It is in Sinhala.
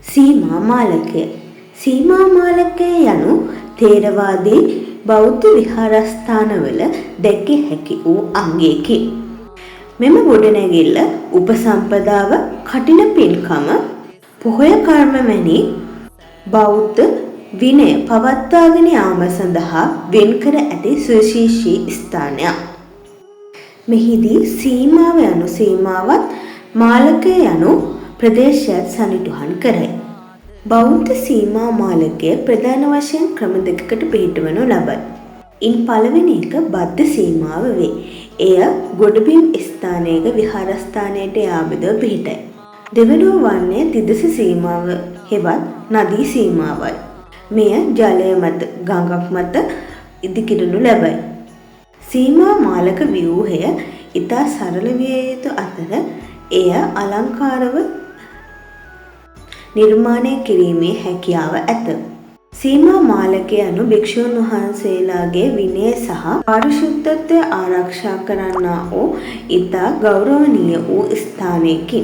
සීමා මාලකය. සීමා මාලකය යනු ථේරවාදී බෞද්ධ විහාරස්ථානවල දැකිය හැකි වූ අංගයකි. මෙම ගොඩනැගිල්ල උපසම්පදාව, කඨින පින්කම, පොහොය කර්ම වැනි බෞද්ධ විනය පවත්වාගෙන යාම සඳහා වෙන්කර ඇති සුවිශේෂී ස්ථානයක්. මෙහිදී සීමාව යනු සීමාවත්, මාලකය යනු ප්‍රදේශයත් සනිටුහන් කරයි. බෞද්ධ සීමා මාලකය ප්‍රධාන වශයෙන් ක්‍රම දෙකකට පිහිටවනු ලබයි. ඉන් පළවෙනි එක බද්ධ සීමාව වේ. එය ගොඩබිම් ස්ථානයක විහාරස්ථානයට යාබදව පිහිටයි. දෙවනුව වන්නේ තිදස සීමාව හෙවත් නදී සීමාවයි. මෙය ජලය මත, ගඟක් මත ඉදිකිරනු ලැබයි. සීමා මාලක ව්‍යූහය ඉතා සරල විය යුතු අතර එය අලංකාරව නිර්මාණය කිරීමේ හැකියාව ඇත. සීමා මාලකය යනු භික්ෂූන් වහන්සේලාගේ විනය සහ පාරිශුද්ධත්වය ආරක්ෂා කරන්නා වූ ඉතා ගෞරවනීය වූ ස්ථානයකි.